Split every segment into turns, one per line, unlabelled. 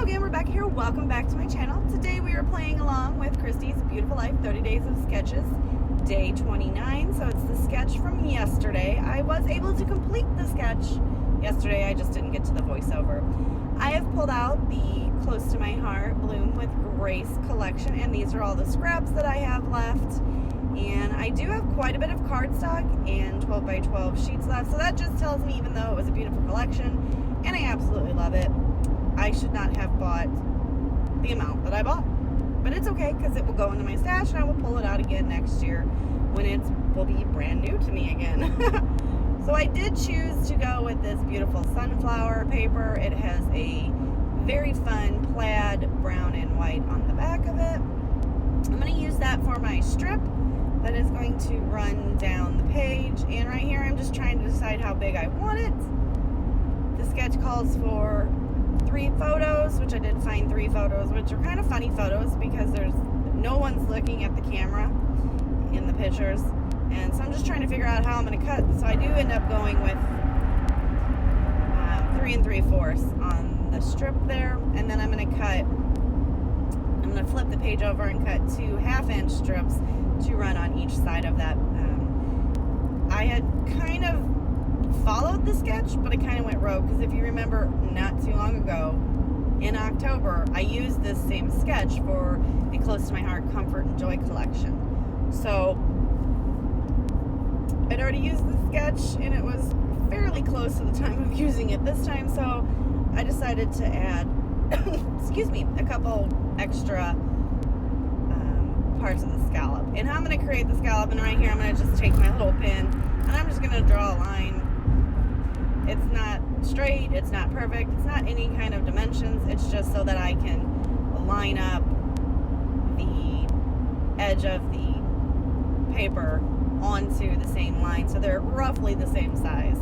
again, we're back here. Welcome back to my channel. Today we are playing along with Christy's Beautiful Life 30 Days of Sketches, day 29. So it's the sketch from yesterday. I was able to complete the sketch yesterday, I just didn't get to the voiceover. I have pulled out the Close to My Heart Bloom with Grace collection, and these are all the scraps that I have left. And I do have quite a bit of cardstock and 12 by 12 sheets left, so that just tells me, even though it was a beautiful collection and I absolutely love it, I should not have bought the amount that I bought. But it's okay, because it will go into my stash and I will pull it out again next year when it will be brand new to me again. So I did choose to go with this beautiful sunflower paper. It has a very fun plaid brown and white on the back of it. I'm going to use that for my strip that is going to run down the page. And right here I'm just trying to decide how big I want it. The sketch calls for 3 photos, which I did find 3 photos, which are kind of funny photos because there's no one's looking at the camera in the pictures. And so I'm just trying to figure out how I'm going to cut. So I do end up going with 3 3/4 on the strip there. And then I'm going to flip the page over and cut 2 half-inch strips to run on each side of that. I had kind of followed the sketch, but it kind of went rogue, because if you remember, not too long ago in October I used this same sketch for the Close to My Heart Comfort and Joy collection. So I'd already used the sketch and it was fairly close to the time of using it this time, so I decided to add excuse me, a couple extra parts of the scallop. And how I'm going to create the scallop, and right here I'm going to just take my little pin and I'm just going to draw a line. It's not straight, it's not perfect, it's not any kind of dimensions, it's just so that I can line up the edge of the paper onto the same line so they're roughly the same size.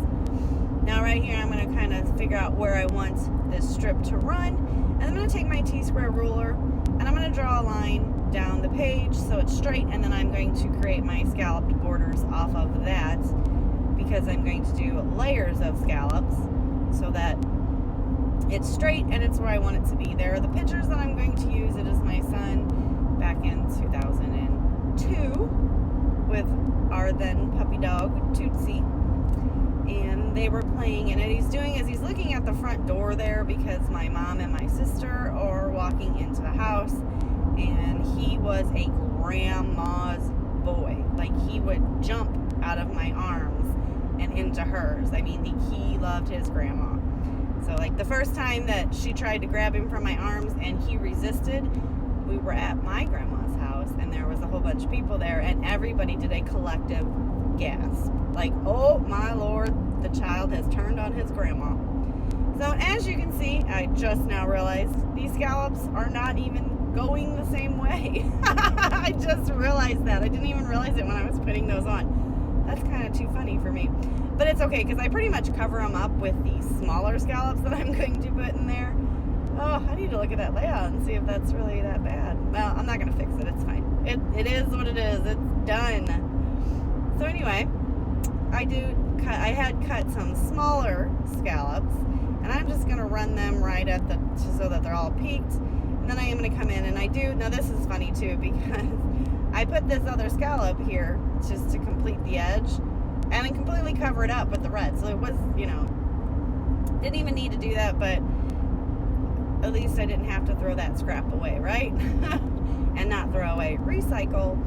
Now right here I'm going to kind of figure out where I want this strip to run, and I'm going to take my T-square ruler and I'm going to draw a line down the page so it's straight, and then I'm going to create my scalloped borders off of that, because I'm going to do layers of scallops so that it's straight and it's where I want it to be. There are the pictures that I'm going to use. It is my son back in 2002 with our then puppy dog Tootsie, and they were playing, and he's doing is he's looking at the front door there because my mom and my sister are walking into the house, and he was a grandma's boy. Like, he would jump out of my arms and into hers. I mean, he loved his grandma. So like the first time that she tried to grab him from my arms and he resisted, we were at my grandma's house and there was a whole bunch of people there, and everybody did a collective gasp. Like, oh my Lord, the child has turned on his grandma. So as you can see, I just now realized these scallops are not even going the same way. I just realized that. I didn't even realize it when I was putting those on. That's kind of too funny for me. But it's okay, because I pretty much cover them up with the smaller scallops that I'm going to put in there. Oh, I need to look at that layout and see if that's really that bad. Well, I'm not going to fix it. It's fine. It is what it is. It's done. So anyway, I had cut some smaller scallops, and I'm just going to run them right at so that they're all peaked. And then I am going to come in and now this is funny too, because I put this other scallop here just to complete the edge, and I completely cover it up with the red. So it was, didn't even need to do that, but at least I didn't have to throw that scrap away, right? And not throw away, recycle,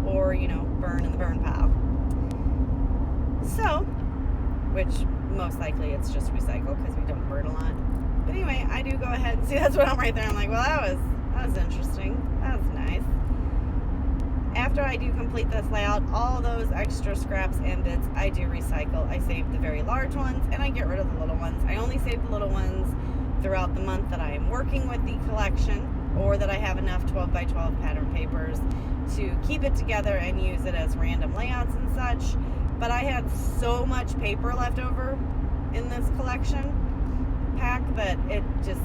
or, burn in the burn pile. So, which most likely it's just recycle because we don't burn a lot. But anyway, I do go ahead and see, that's what I'm right there. I'm like, well, that was interesting. That was nice. After I do complete this layout, all those extra scraps and bits I do recycle. I save the very large ones and I get rid of the little ones. I only save the little ones throughout the month that I am working with the collection, or that I have enough 12 by 12 pattern papers to keep it together and use it as random layouts and such. But I had so much paper left over in this collection pack that it just,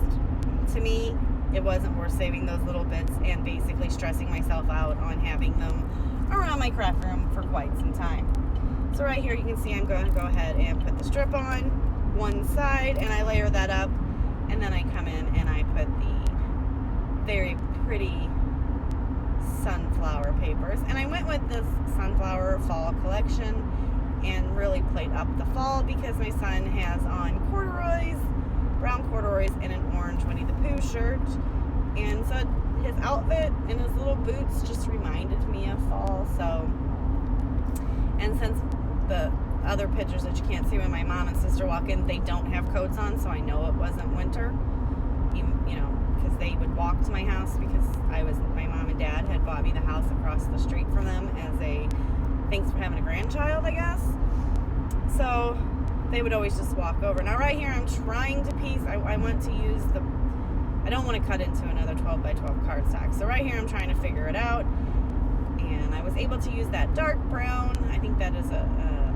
to me, it wasn't worth saving those little bits and basically stressing myself out on having them around my craft room for quite some time. So right here you can see I'm going to go ahead and put the strip on one side and I layer that up, and then I come in and I put pretty sunflower papers. And I went with this sunflower fall collection and really played up the fall because my son has on corduroys, brown corduroys, and an orange Winnie the Pooh shirt. And so his outfit and his little boots just reminded me of fall. So, and since the other pictures that you can't see when my mom and sister walk in, they don't have coats on, so I know it wasn't winter. You know, because they would walk to my house because my mom and dad had bought me the house across the street from them as a thanks for having a grandchild, I guess. So they would always just walk over. Now right here I'm trying to piece, I want to use I don't want to cut into another 12 by 12 cardstock. So right here I'm trying to figure it out. And I was able to use that dark brown, I think that is a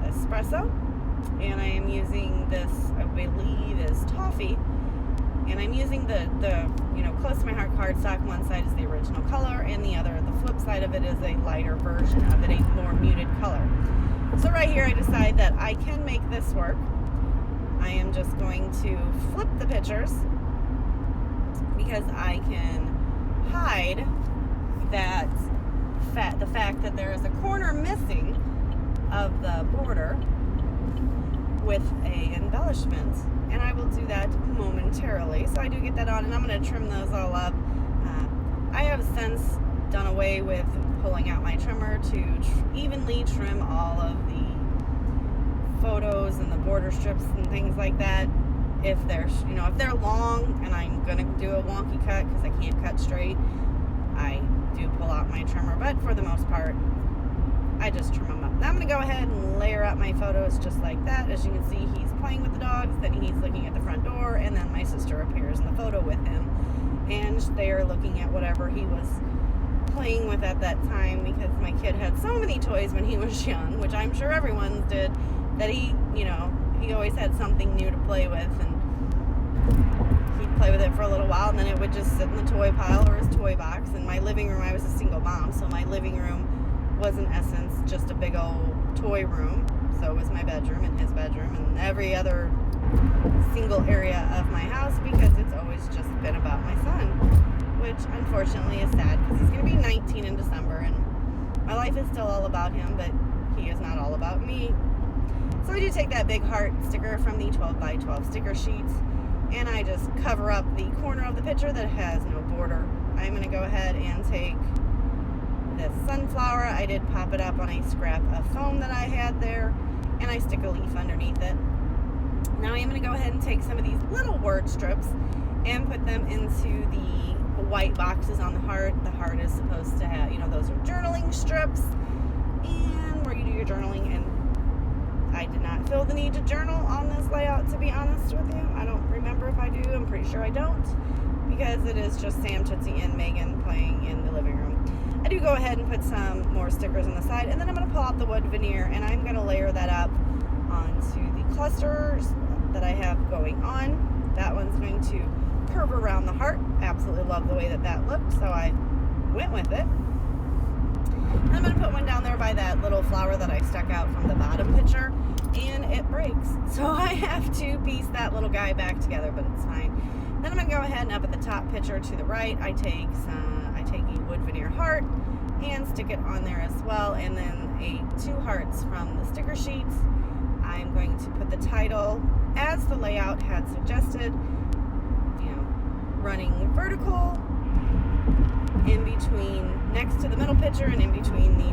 espresso. And I am using this, I believe is toffee. And I'm using the close to my heart cardstock. One side is the original color, and the flip side of it is a lighter version of it, a more muted color. So right here I decide that I can make this work. I am just going to flip the pictures because I can hide the fact that there is a corner missing of the border with a embellishment, and I will do that momentarily. So I do get that on, and I'm going to trim those all up. I have since done away with pulling out my trimmer to evenly trim all of the photos and the border strips and things like that. If they're long and I'm going to do a wonky cut because I can't cut straight, I do pull out my trimmer, but for the most part I just trim them up. Now I'm going to go ahead and layer up my photos just like that. As you can see, he's playing with the dogs, then he's looking at the front door, and then my sister appears in the photo with him. And they are looking at whatever he was playing with at that time, because my kid had so many toys when he was young, which I'm sure everyone's did, that he always had something new to play with, and he'd play with it for a little while, and then it would just sit in the toy pile or his toy box. In my living room, I was a single mom, so my living room was in essence just a big old toy room. So it was my bedroom and his bedroom and every other single area of my house, because it's always just been about my son, which unfortunately is sad because he's going to be 19 in December, and my life is still all about him, but he is not all about me. So I do take that big heart sticker from the 12 by 12 sticker sheets, and I just cover up the corner of the picture that has no border. I'm going to go ahead and take this sunflower. I did pop it up on a scrap of foam that I had there, and I stick a leaf underneath it. Now I am going to go ahead and take some of these little word strips and put them into the white boxes on the heart. The heart is supposed to have, those are journaling strips, and where you do your journaling, and I did not feel the need to journal on this layout, to be honest with you. I don't remember if I do. I'm pretty sure I don't, because it is just Sam, Tootsie, and Megan playing in the living room. I do go ahead and put some more stickers on the side, and then I'm going to pull out the wood veneer, and I'm going to layer that up onto the clusters that I have going on. That one's going to curve around the heart. Absolutely love the way that looked, so I went with it. And I'm going to put one down there by that little flower that I stuck out from the bottom picture, and it breaks. So I have to piece that little guy back together, but it's fine. Then I'm going to go ahead and up at the top picture to the right, I take a wood veneer heart and stick it on there as well, and then two hearts from the sticker sheets. I'm going to put the title as the layout had suggested, running vertical in between, next to the middle picture, and in between the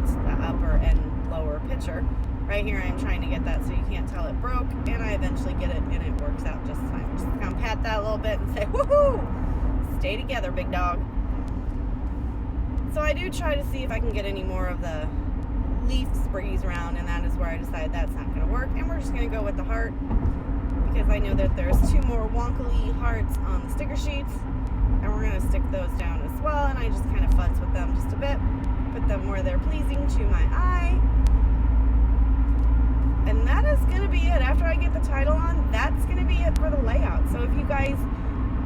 upper and lower picture. Right here I'm trying to get that so you can't tell it broke, and I eventually get it, and it works out just fine. I'm just going to pat that a little bit and say, woohoo! Stay together, big dog. So I do try to see if I can get any more of the leaf sprees around, and that is where I decided that's not going to work, and we're just going to go with the heart, because I know that there's two more wonkily hearts on the sticker sheets, and we're going to stick those down as well. And I just kind of futz with them just a bit, put them where they're pleasing to my eye, and that is going to be it. After I get the title on, that's going to be it for the layout. So if you guys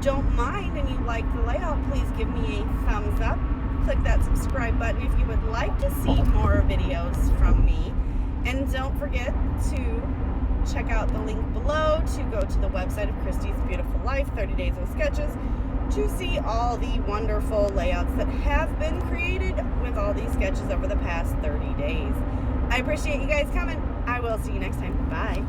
don't mind and you like the layout, please give me a thumbs up. Click that subscribe button if you would like to see more videos from me, and don't forget to check out the link below to go to the website of Christy's Beautiful Life, 30 Days of Sketches. to see all the wonderful layouts that have been created with all these sketches over the past 30 days. I appreciate you guys coming. I will see you next time. Bye.